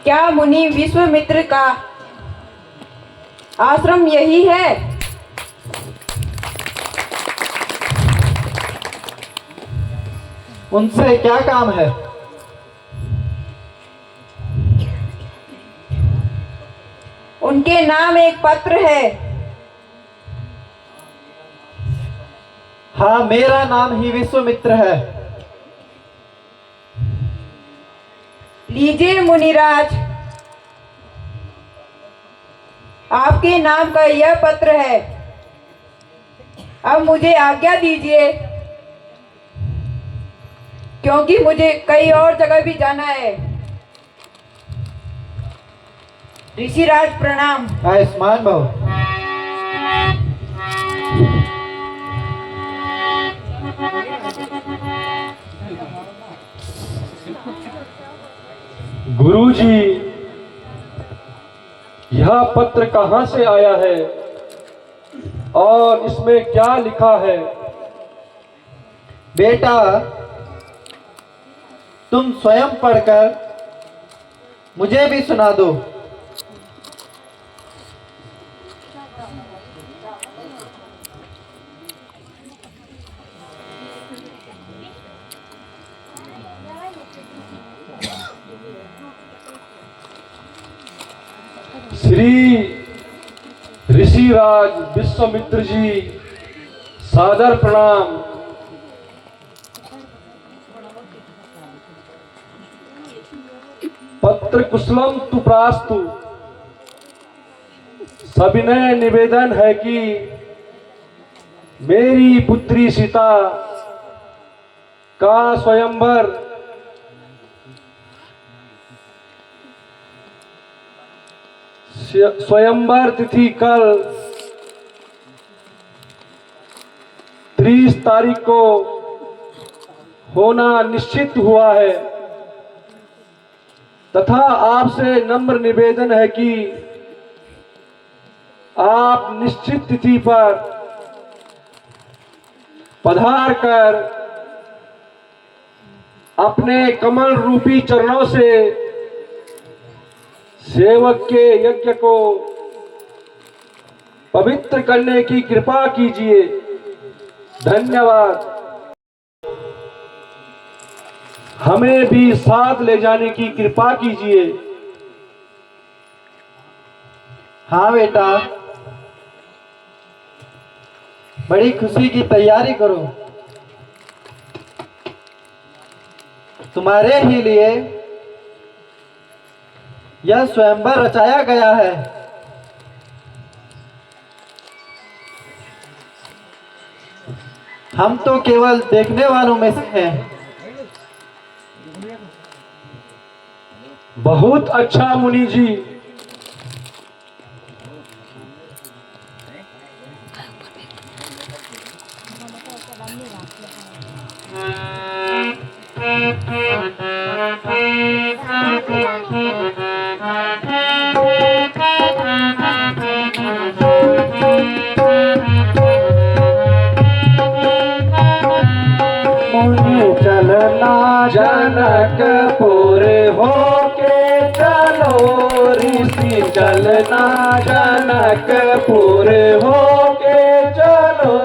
क्या मुनि विश्वामित्र का आश्रम यही है? उनसे क्या काम है? उनके नाम एक पत्र है। हाँ, मेरा नाम ही विश्वामित्र है। लीजिए मुनिराज, आपके नाम का यह पत्र है। अब मुझे आज्ञा दीजिए, क्योंकि मुझे कई और जगह भी जाना है। ऋषिराज प्रणाम। आयुष्मान भव। गुरुजी, यह पत्र कहाँ से आया है और इसमें क्या लिखा है? बेटा, तुम स्वयं पढ़कर मुझे भी सुना दो। श्री ऋषिराज विश्वामित्र जी, सादर प्रणाम। पत्र कुशलम तु प्रास्तु। सविनय निवेदन है कि मेरी पुत्री सीता का स्वयंवर तिथि कल 30 तारीख को होना निश्चित हुआ है, तथा आपसे नम्र निवेदन है कि आप निश्चित तिथि पर पधार कर अपने कमल रूपी चरणों से सेवक के यज्ञ को पवित्र करने की कृपा कीजिए। धन्यवाद। हमें भी साथ ले जाने की कृपा कीजिए। हाँ बेटा, बड़ी खुशी की तैयारी करो। तुम्हारे ही लिए यह स्वयंवर रचाया गया है। हम तो केवल देखने वालों में से हैं। बहुत अच्छा मुनि जी। मुनि चलना जनकपुर होके चलो, ऋषि चलना जनकपुर होके चलो।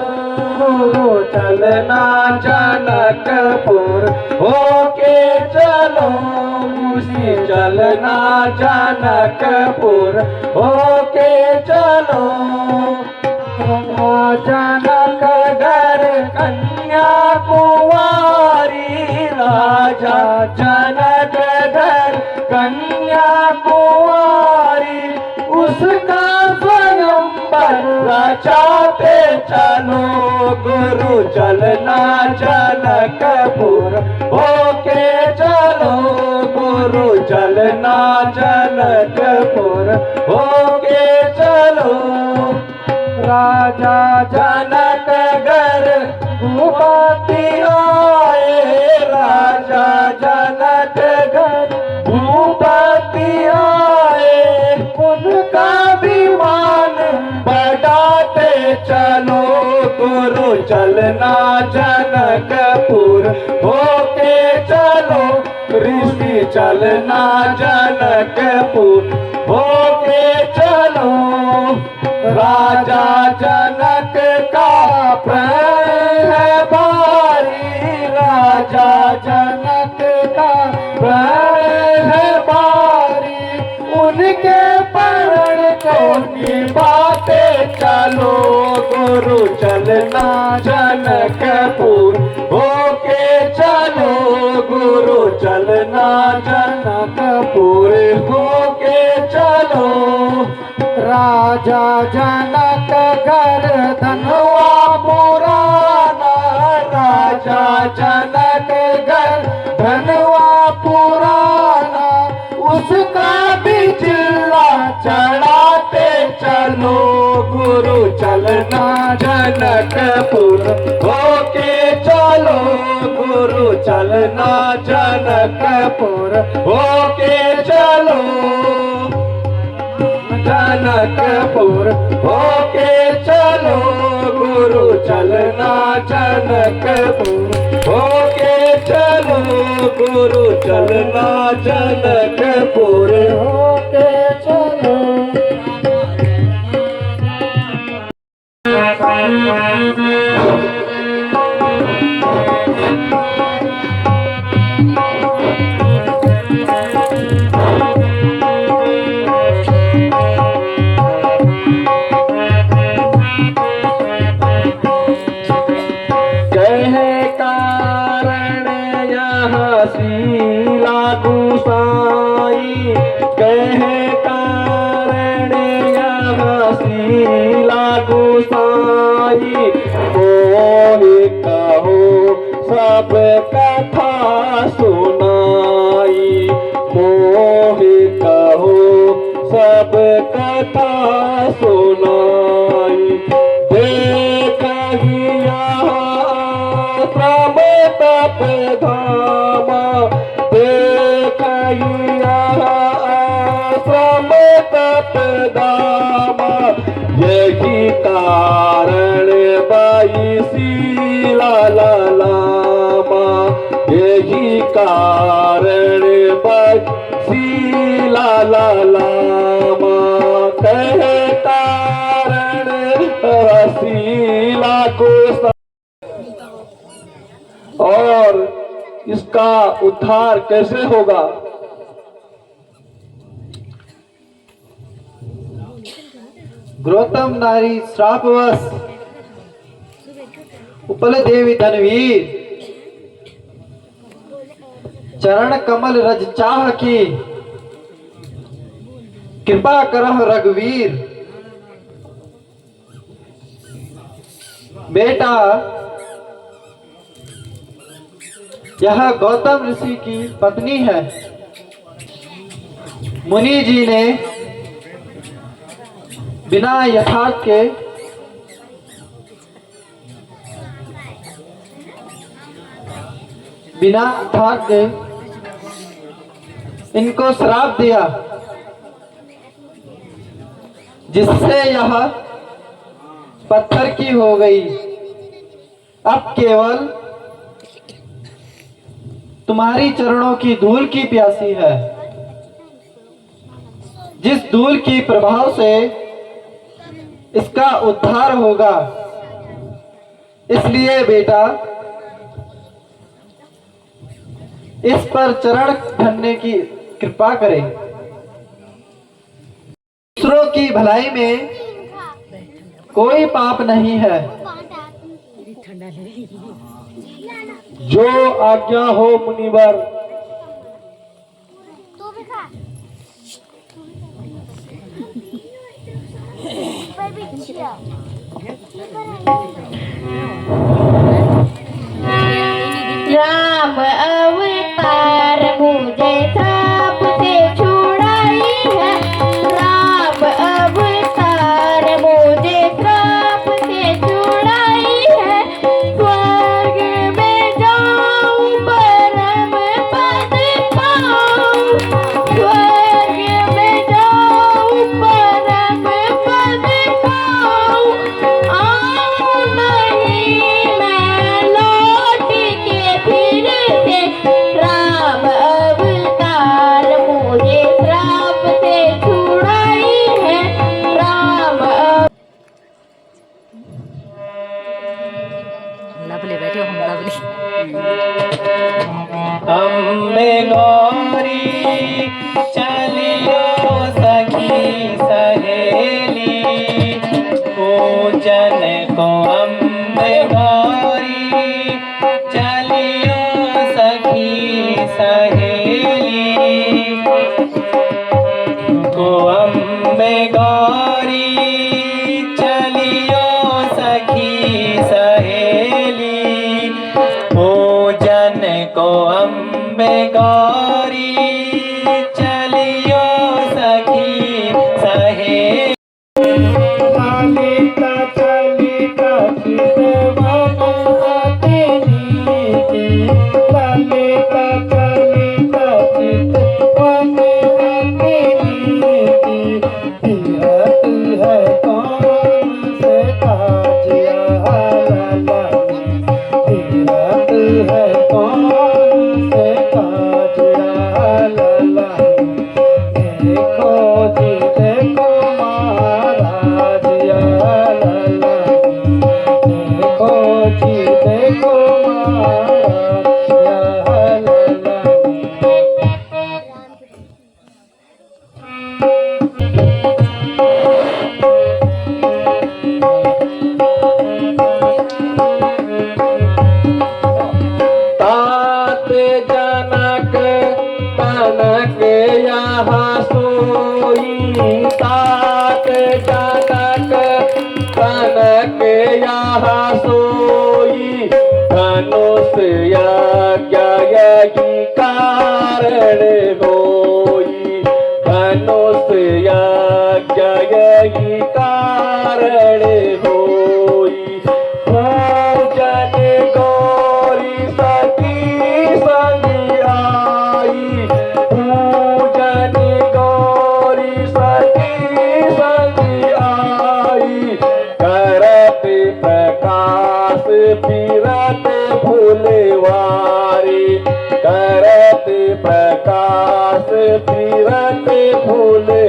गुरु चलना जनकपुर होके चलो, मुनि चलना जनकपुर होके चलो। जनक घर कन्या कुंवारी, राजा जनक घर कन्या कुंवारी, उसका स्वयंवर रचाते चलो। गुरु चलना जनकपुर होके चलो, गुरु चलना जनकपुर होके चलो। राजा जनक घर भूपति आए, राजा जनक घर भूपति आए, उनका विमान बढ़ाते चलो। गुरु चलना जनकपुर होके चलो, ऋषि चलना जनकपुर होके चलो। राजा जनक का प्रण है भारी, राजा जनक का प्रण है भारी, उनके प्रण को निभाते चलो। गुरु चलना जनकपुर होके चलो, गुरु चलना जनकपुर होके चलो। राजा जनक घर धनवा पुराना, राजा जनक घर धनवा पुराना, उसका भी चिल्ला चढ़ाते चलो। गुरु चलना जनकपुर होके चलो, गुरु चलना जनकपुर होके चलो। जनकपुर होके चलो, गुरु चलना जनकपुर होके चलो, गुरु चलना जनकपुर होके चलो। शीला गुसाई कहे कारण यहाँ शीला गुसाई, मोहि कहो सब कथा सुनाई, मोहि कहो सब कथा सुनाई। देखहि यहाँ श्रम तप धामा, देखहि यहाँ श्रम तप धामा, यही कारण बाई शीला लामा, यही कारण बाई शीला लामा। कहे कारण शीला को और इसका उद्धार कैसे होगा? गौतम नारी श्रापवश उपल देवी धनवीर, चरण कमल रज चाह की, कृपा करह रघुवीर। बेटा, यह गौतम ऋषि की पत्नी है। मुनि जी ने बिना यथार्थ के इनको श्राप दिया, जिससे यह पत्थर की हो गई। अब केवल तुम्हारी चरणों की धूल की प्यासी है, जिस धूल की प्रभाव से इसका उद्धार होगा। इसलिए बेटा, इस पर चरण धरने की कृपा करें। दूसरों की भलाई में कोई पाप नहीं है। जो आज्ञा हो मुनिवर। राम अवतार मुझे श्राप से छुड़ाई है, राम अवतार मुझे श्राप से छुड़ाई है। स्वर्ग में जाऊं परम पद पाऊं, स्वर्ग में जाऊं परम पद पाऊं। आऊं नहीं मैं लौट के फिर से अम्बे गौरी चलियो सखी सहेली, पूजन को अम्बे गौरी चलियो सखी सहेली, को अम्बे गौरी चलियो सखी सहेली, पूजन को अम्बे गौरी चलियो सखी सहेली। ललिता चलिता चितवन अति नीति, ललिता चलिता चितवन अति नीति, बिहत है कौन से काजिया ललनी, बिहत है कौन से काजिया ललनी, देखो जी देखो महाराज या ललनी, देखो जी देखो महाराज या ललनी। तात जनक कनक यहाँ सोई, तात जनक कनक यहाँ सोई, धनुष यज्ञ यही कारण होई, धनुष यज्ञ यही कारण होई, पूजन गौरी सती संग आई, पूजन गौरी सती संग आई, करत प्रकाश फिरत फुलवारी, करत प्रकाश फिरत फुलवारी।